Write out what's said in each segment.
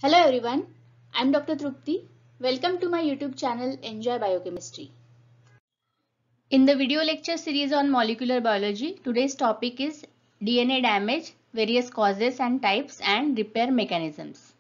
Hello everyone, I'm Dr. Trupti. Welcome to my YouTube channel Enjoy Biochemistry. In the video lecture series on molecular biology, today's topic is DNA damage, various causes and types and repair mechanisms.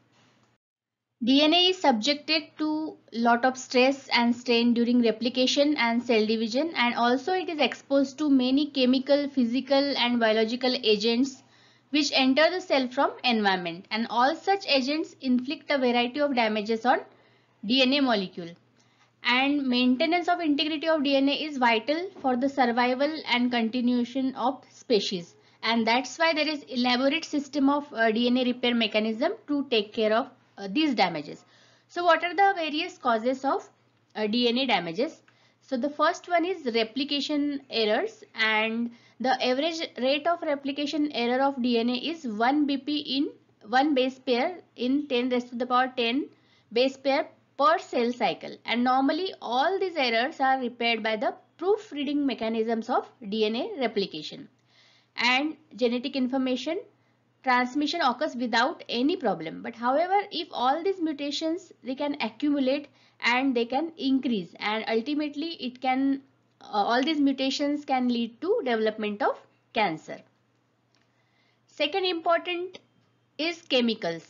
DNA is subjected to lot of stress and strain during replication and cell division, and also it is exposed to many chemical, physical and biological agents which enter the cell from environment, and all such agents inflict a variety of damages on DNA molecule. And maintenance of integrity of DNA is vital for the survival and continuation of species, and that's why there is elaborate system of DNA repair mechanism to take care of these damages. So what are the various causes of DNA damages? So the first one is replication errors, and the average rate of replication error of DNA is 1 BP in 1 base pair in 10 raised to the power 10 base pair per cell cycle, and normally all these errors are repaired by the proofreading mechanisms of DNA replication, and genetic information transmission occurs without any problem. But however, if all these mutations, they can accumulate and they can increase, and ultimately it can all these mutations can lead to development of cancer. Second important is chemicals.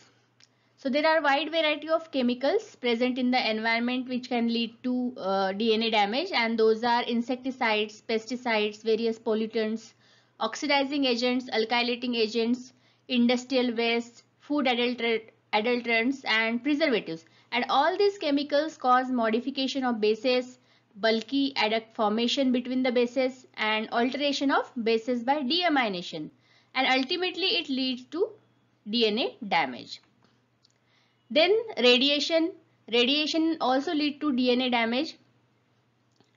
So there are wide variety of chemicals present in the environment which can lead to DNA damage, and those are insecticides, pesticides, various pollutants, oxidizing agents, alkylating agents, industrial waste, food adulterants and preservatives. And all these chemicals cause modification of bases, bulky adduct formation between the bases, and alteration of bases by deamination, and ultimately it leads to DNA damage. Then radiation also lead to DNA damage,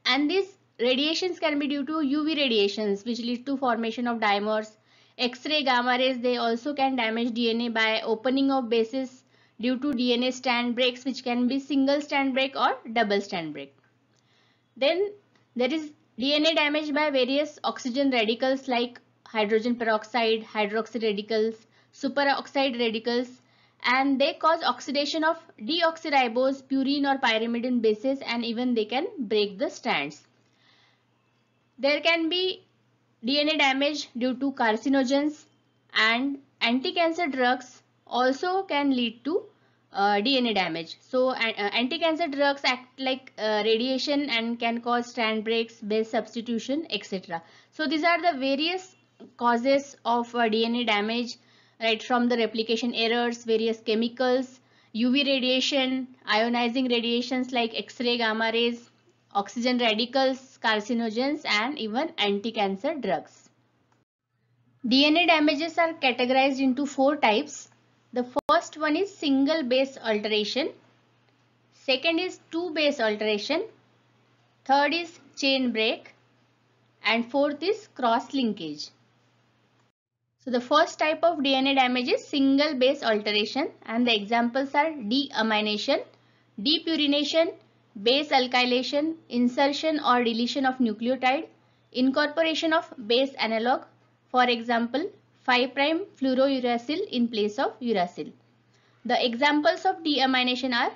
and these radiations can be due to UV radiations which lead to formation of dimers. X-ray, gamma rays, they also can damage DNA by opening of bases due to DNA strand breaks, which can be single strand break or double strand break. Then there is DNA damage by various oxygen radicals like hydrogen peroxide, hydroxy radicals, superoxide radicals, and they cause oxidation of deoxyribose, purine or pyrimidine bases, and even they can break the strands. There can be DNA damage due to carcinogens, and anti-cancer drugs also can lead to DNA damage. So anti-cancer drugs act like radiation and can cause strand breaks, base substitution, etc. So these are the various causes of DNA damage, right from the replication errors, various chemicals, UV radiation, ionizing radiations like X-ray, gamma rays, oxygen radicals, carcinogens, and even anti-cancer drugs. DNA damages are categorized into 4 types. The first one is single base alteration, second is 2 base alteration, third is chain break, and fourth is cross linkage. So the first type of DNA damage is single base alteration, and the examples are deamination, depurination, base alkylation, insertion or deletion of nucleotide, incorporation of base analog, for example 5' fluorouracil in place of uracil. The examples of deamination are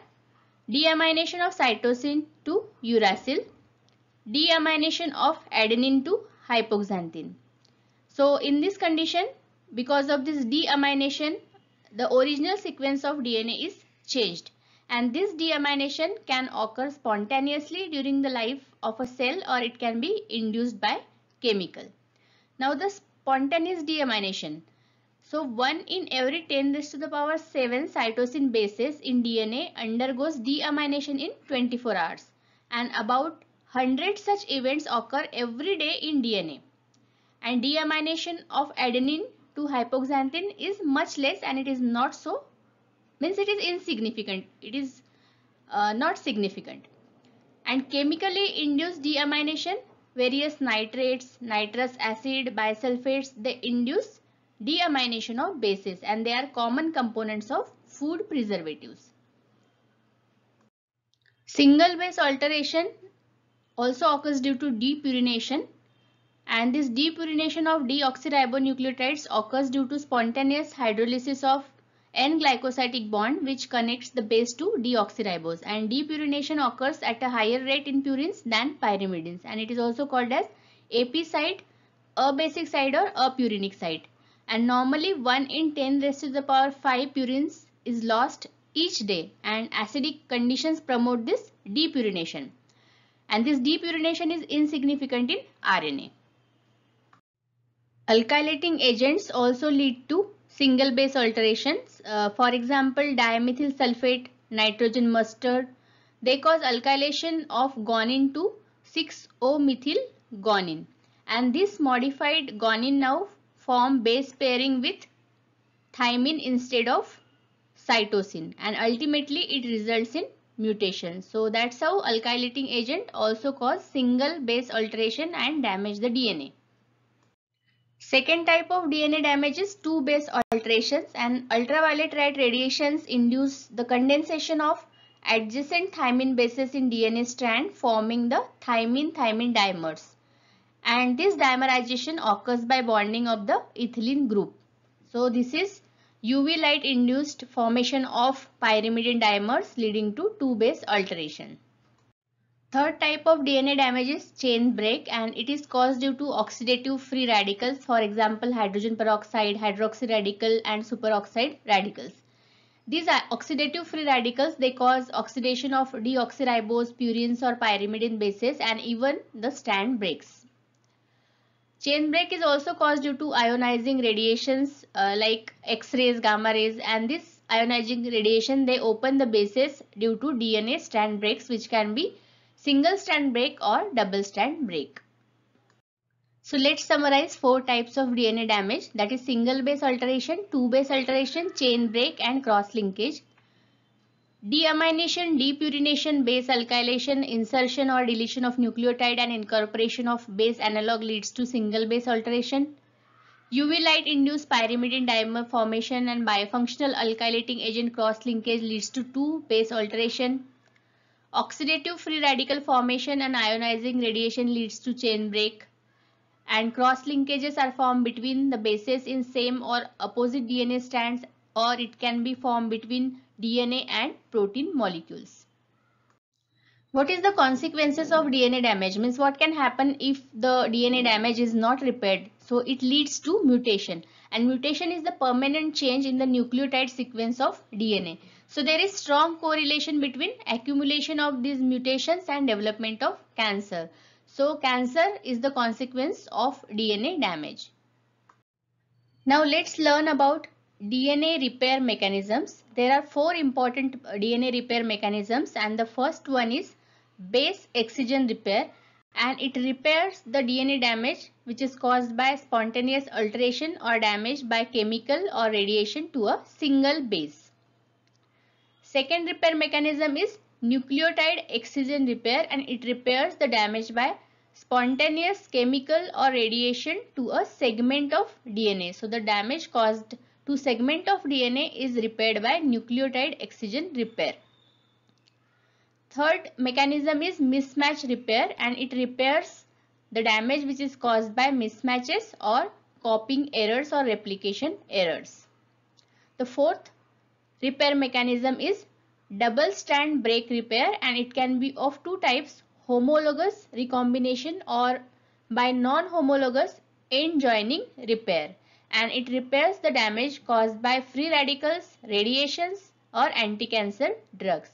deamination of cytosine to uracil, deamination of adenine to hypoxanthine. So in this condition, because of this deamination, the original sequence of DNA is changed, and this deamination can occur spontaneously during the life of a cell, or it can be induced by chemical. Now the spontaneous deamination. So 1 in every 10 raised to the power 7 cytosine bases in DNA undergoes deamination in 24 hours, and about 100 such events occur every day in DNA. And deamination of adenine to hypoxanthine is much less, and it is not so, means it is insignificant, it is not significant. And chemically induced deamination, various nitrates, nitrous acid, bisulfates, they induce deamination of bases, and they are common components of food preservatives. Single base alteration also occurs due to depurination, and this depurination of deoxyribonucleotides occurs due to spontaneous hydrolysis of N-glycosidic bond which connects the base to deoxyribose, and depurination occurs at a higher rate in purines than pyrimidines, and it is also called as AP site, abasic site or apurinic site. And normally 1 in 10 raised to the power 5 purines is lost each day, and acidic conditions promote this depurination, and this depurination is insignificant in RNA. Alkylating agents also lead to single base alterations. For example, dimethyl sulfate, nitrogen mustard, they cause alkylation of guanine to 6-O-methyl guanine, and this modified guanine now form base pairing with thymine instead of cytosine, and ultimately it results in mutation. So that's how alkylating agent also cause single base alteration and damage the DNA. Second type of DNA damage is two base alterations, and ultraviolet light radiations induce the condensation of adjacent thymine bases in DNA strand, forming the thymine-thymine dimers, and this dimerization occurs by bonding of the ethylene group. So this is UV light induced formation of pyrimidine dimers leading to two base alteration. Third type of DNA damage is chain break, and it is caused due to oxidative free radicals, for example hydrogen peroxide, hydroxy radical and superoxide radicals. These are oxidative free radicals, they cause oxidation of deoxyribose, purines or pyrimidine bases, and even the strand breaks. Chain break is also caused due to ionizing radiations like X-rays, gamma rays, and this ionizing radiation they open the bases due to DNA strand breaks, which can be single strand break or double strand break. So let's summarize four types of DNA damage, that is single base alteration, two base alteration, chain break and cross linkage. Deamination, depurination, base alkylation, insertion or deletion of nucleotide and incorporation of base analog leads to single base alteration. UV light induced pyrimidine dimer formation and bifunctional alkylating agent cross linkage leads to two base alteration. Oxidative free radical formation and ionizing radiation leads to chain break, and cross linkages are formed between the bases in same or opposite DNA strands, or it can be formed between DNA and protein molecules. What is the consequences of DNA damage? Means what can happen if the DNA damage is not repaired? So it leads to mutation, and mutation is the permanent change in the nucleotide sequence of DNA. So there is strong correlation between accumulation of these mutations and development of cancer. So cancer is the consequence of DNA damage. Now let's learn about DNA repair mechanisms. There are four important DNA repair mechanisms, and the first one is base excision repair, and it repairs the DNA damage which is caused by spontaneous alteration or damage by chemical or radiation to a single base. Second repair mechanism is nucleotide excision repair, and it repairs the damage by spontaneous chemical or radiation to a segment of DNA. So the damage caused to segment of DNA is repaired by nucleotide excision repair. Third mechanism is mismatch repair, and it repairs the damage which is caused by mismatches or copying errors or replication errors. The fourth repair mechanism is double strand break repair, and it can be of two types: homologous recombination or by non-homologous end joining repair, and it repairs the damage caused by free radicals, radiations or anti-cancer drugs.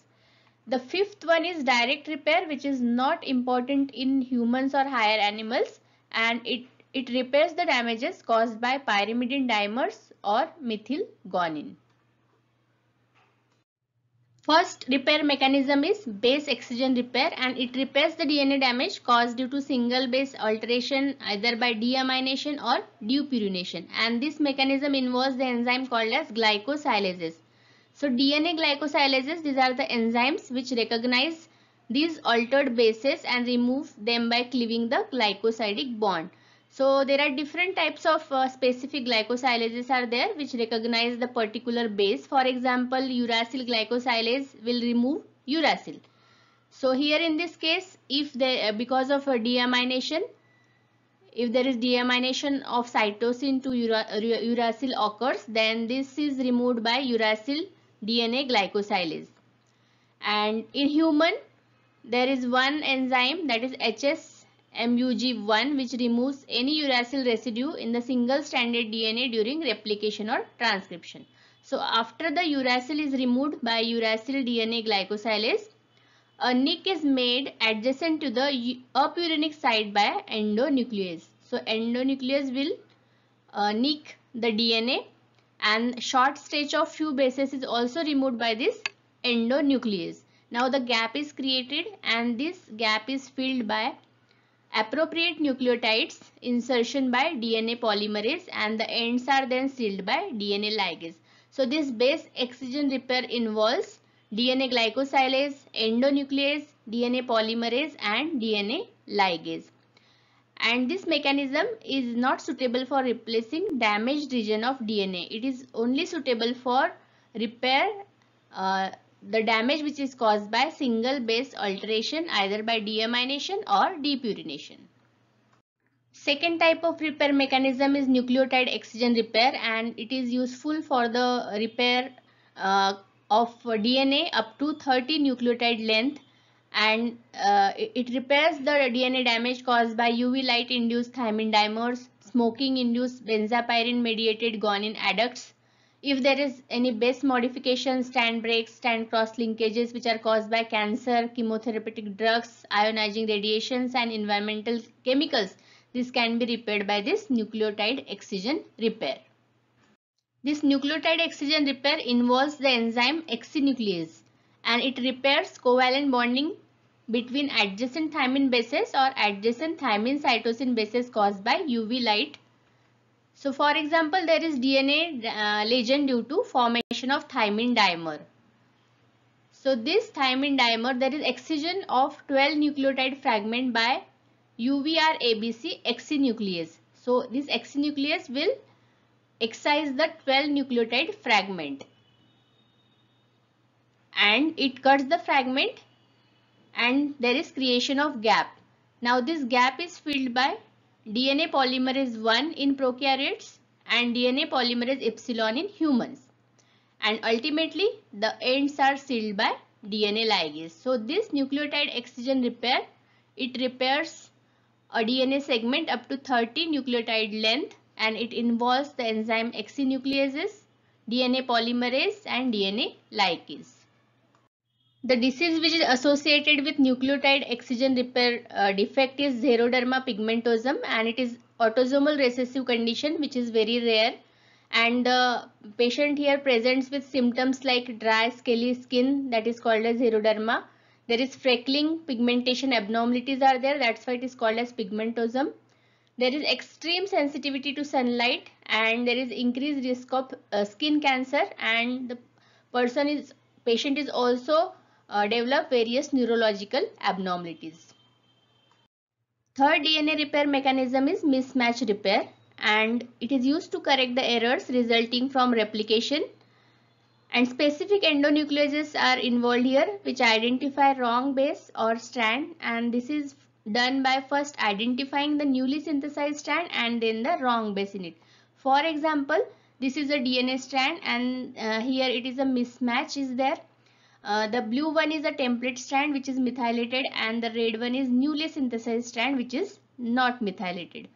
The fifth one is direct repair, which is not important in humans or higher animals, and it repairs the damages caused by pyrimidine dimers or methyl guanine. First repair mechanism is base excision repair, and it repairs the DNA damage caused due to single base alteration either by deamination or depurination, and this mechanism involves the enzyme called as glycosylases. So DNA glycosylases, these are the enzymes which recognize these altered bases and remove them by cleaving the glycosidic bond. So there are different types of specific glycosylases are there which recognize the particular base. For example, uracil glycosylase will remove uracil. So here in this case, if they because of a deamination, if there is deamination of cytosine to uracil occurs, then this is removed by uracil DNA glycosylase. And in human, there is one enzyme, that is HSMUG1, which removes any uracil residue in the single-stranded DNA during replication or transcription. So after the uracil is removed by uracil DNA glycosylase, a nick is made adjacent to the upurinic site by endonuclease. So endonuclease will nick the DNA, and short stretch of few bases is also removed by this endonuclease. Now the gap is created, and this gap is filled by appropriate nucleotides insertion by DNA polymerase, and the ends are then sealed by DNA ligase. So this base excision repair involves DNA glycosylase, endonuclease, DNA polymerase and DNA ligase. And this mechanism is not suitable for replacing damaged region of DNA. It is only suitable for repair the damage which is caused by single base alteration, either by deamination or depurination. Second type of repair mechanism is nucleotide excision repair, and it is useful for the repair of DNA up to 30 nucleotide length, and it repairs the DNA damage caused by UV light induced thymine dimers, smoking induced benzapyrene mediated guanine adducts. If there is any base modification, strand breaks, strand cross linkages which are caused by cancer, chemotherapeutic drugs, ionizing radiations and environmental chemicals, this can be repaired by this nucleotide excision repair. This nucleotide excision repair involves the enzyme oxynuclease, and it repairs covalent bonding between adjacent thymine bases or adjacent thymine cytosine bases caused by UV light. So for example, there is DNA lesion due to formation of thymine dimer. So this thymine dimer, there is excision of 12 nucleotide fragment by UVRABC oxynuclease. So this oxynuclease will excise the 12 nucleotide fragment, and it cuts the fragment, and there is creation of gap. Now this gap is filled by DNA polymerase 1 in prokaryotes and DNA polymerase epsilon in humans, and ultimately the ends are sealed by DNA ligase. So this nucleotide excision repair, it repairs a DNA segment up to 30 nucleotide length, and it involves the enzyme oxynucleases, DNA polymerase and DNA ligase. The disease which is associated with nucleotide excision repair defect is xeroderma pigmentosum, and it is autosomal recessive condition which is very rare, and the patient here presents with symptoms like dry scaly skin, that is called as xeroderma. There is freckling, pigmentation abnormalities are there, that's why it is called as pigmentosum. There is extreme sensitivity to sunlight, and there is increased risk of skin cancer, and the patient is also develop various neurological abnormalities. Third DNA repair mechanism is mismatch repair, and it is used to correct the errors resulting from replication, and specific endonucleases are involved here which identify wrong base or strand, and this is done by first identifying the newly synthesized strand and then the wrong base in it. For example, this is a DNA strand, and here it is a mismatch is there. The blue one is a template strand which is methylated, and the red one is newly synthesized strand which is not methylated.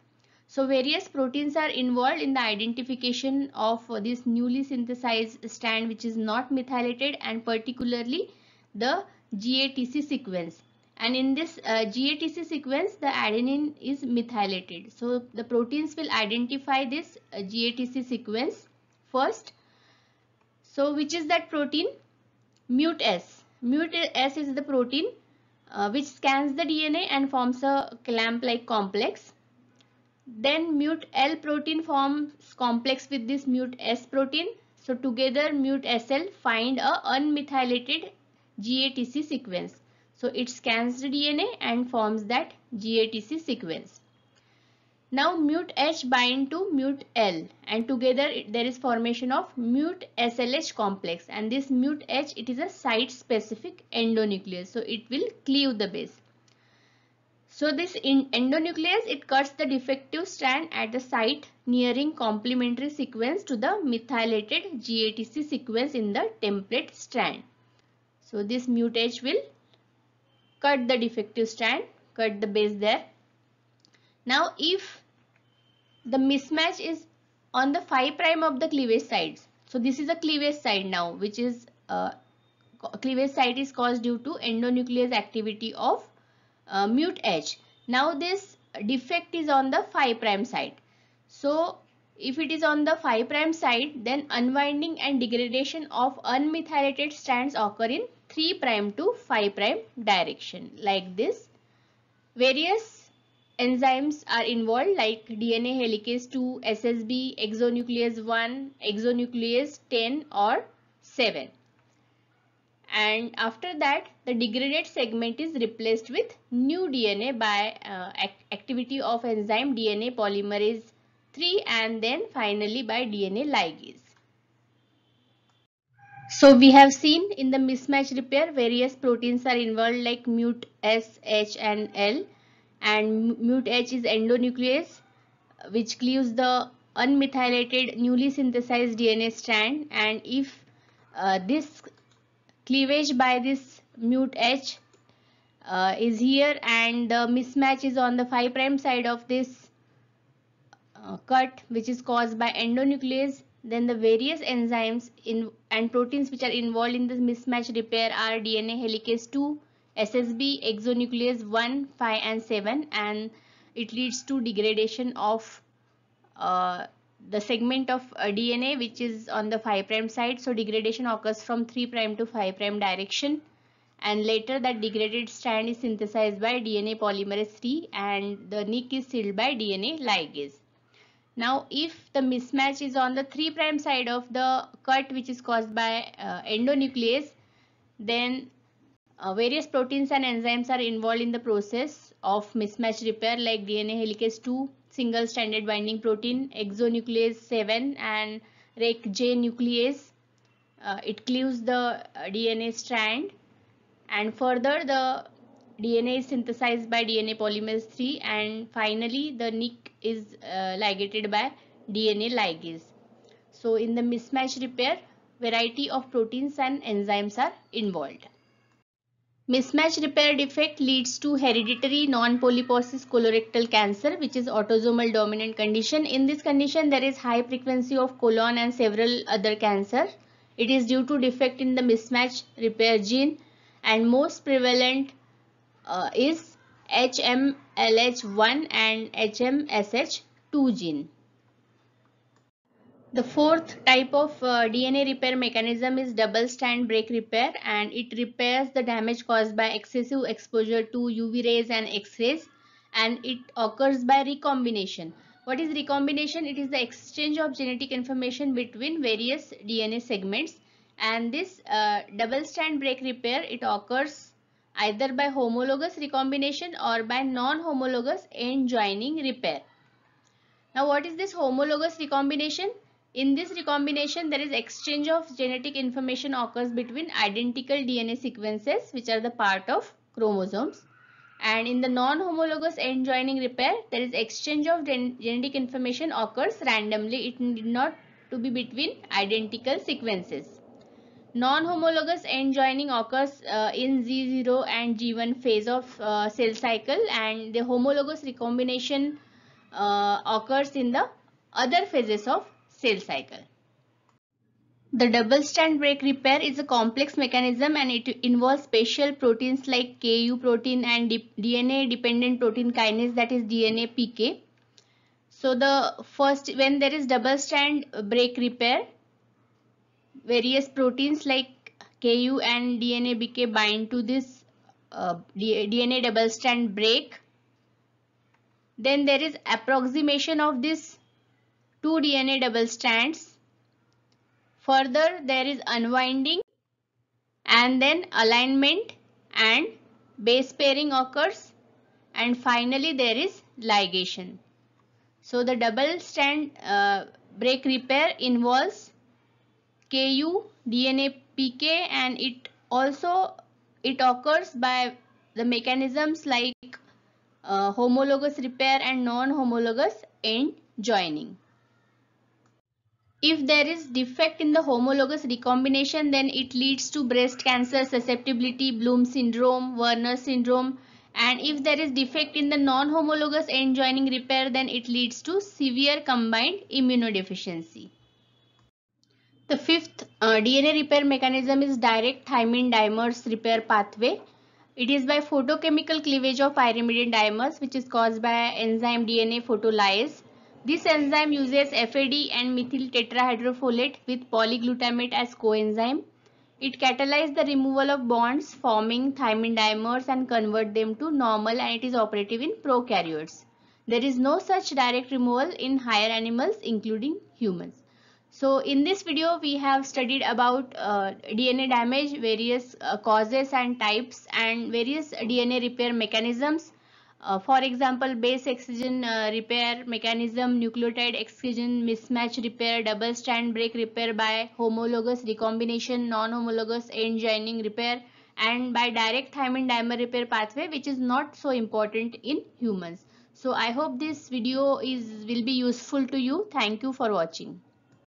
So various proteins are involved in the identification of this newly synthesized strand which is not methylated, and particularly the GATC sequence. And in this GATC sequence, the adenine is methylated. So the proteins will identify this GATC sequence first. So which is that protein? MUT-S. MUT-S is the protein which scans the DNA and forms a clamp-like complex. Then MUT-L protein forms complex with this MUT-S protein. So together MUT-SL find a unmethylated GATC sequence. So it scans the DNA and forms that GATC sequence. Now MUT-H bind to MUT-L, and together there is formation of MUT-SLH complex, and this MUT-H, it is a site specific endonuclease, so it will cleave the base. So this endonuclease, it cuts the defective strand at the site nearing complementary sequence to the methylated GATC sequence in the template strand. So this mute H will cut the defective strand, cut the base there. Now if the mismatch is on the 5' of the cleavage sides, so this is a cleavage side now, which is cleavage site is caused due to endonuclease activity of mute H. Now this defect is on the 5' side. So if it is on the 5' side, then unwinding and degradation of unmethylated strands occur in 3' to 5' direction like this. Various enzymes are involved like DNA helicase 2, SSB, exonuclease 1, exonuclease 10 or 7. And after that, the degraded segment is replaced with new DNA by activity of enzyme DNA polymerase 3 and then finally by DNA ligase. So we have seen in the mismatch repair various proteins are involved like mute S, H and L, and mute H is endonuclease which cleaves the unmethylated newly synthesized DNA strand, and if this cleavage by this mute H is here and the mismatch is on the 5' side of this cut which is caused by endonuclease, then the various enzymes and proteins which are involved in this mismatch repair are DNA helicase 2, SSB, exonuclease 1, 5 and 7, and it leads to degradation of the segment of DNA which is on the 5' side. So degradation occurs from 3' to 5' direction, and later that degraded strand is synthesized by DNA polymerase 3 and the nick is sealed by DNA ligase. Now if the mismatch is on the 3' side of the cut which is caused by endonuclease, then various proteins and enzymes are involved in the process of mismatch repair like DNA helicase 2, single stranded binding protein, exonuclease 7 and REC-J nuclease. It cleaves the DNA strand, and further the DNA is synthesized by DNA polymerase 3 and finally the nick is ligated by DNA ligase. So in the mismatch repair, variety of proteins and enzymes are involved. Mismatch repair defect leads to hereditary non-polyposis colorectal cancer, which is autosomal dominant condition. In this condition, there is high frequency of colon and several other cancer. It is due to defect in the mismatch repair gene, and most prevalent is HMLH1 and HMSH2 gene. The fourth type of DNA repair mechanism is double-strand break repair, and it repairs the damage caused by excessive exposure to UV rays and X-rays, and it occurs by recombination. What is recombination? It is the exchange of genetic information between various DNA segments, and this double-strand break repair, it occurs either by homologous recombination or by non-homologous end joining repair. Now what is this homologous recombination? In this recombination, there is exchange of genetic information occurs between identical DNA sequences which are the part of chromosomes. And in the non-homologous end joining repair, there is exchange of genetic information occurs randomly. It need not to be between identical sequences. Non-homologous end joining occurs in G0 and G1 phase of cell cycle, and the homologous recombination occurs in the other phases of cell cycle. The double-strand break repair is a complex mechanism, and it involves special proteins like Ku protein and DNA-dependent protein kinase, that is DNA PK. So when there is double-strand break repair, various proteins like Ku and DNA PK bind to this DNA double-strand break. Then there is approximation of this two DNA double strands. Further, there is unwinding and then alignment and base pairing occurs, and finally there is ligation. So the double strand break repair involves Ku, DNA PK, and it occurs by the mechanisms like homologous repair and non-homologous end joining. If there is defect in the homologous recombination, then it leads to breast cancer, susceptibility, Bloom syndrome, Werner syndrome. And if there is defect in the non-homologous end joining repair, then it leads to severe combined immunodeficiency. The fifth DNA repair mechanism is direct thymine dimers repair pathway. It is by photochemical cleavage of pyrimidine dimers, which is caused by enzyme DNA photolyase. This enzyme uses FAD and methyl tetrahydrofolate with polyglutamate as coenzyme. It catalyzes the removal of bonds forming thymine dimers and convert them to normal, and it is operative in prokaryotes. There is no such direct removal in higher animals including humans. So in this video we have studied about DNA damage, various causes and types, and various DNA repair mechanisms. For example, base excision repair mechanism, nucleotide excision, mismatch repair, double strand break repair by homologous recombination, non-homologous end joining repair, and by direct thymine dimer repair pathway, which is not so important in humans. So I hope this video will be useful to you. Thank you for watching.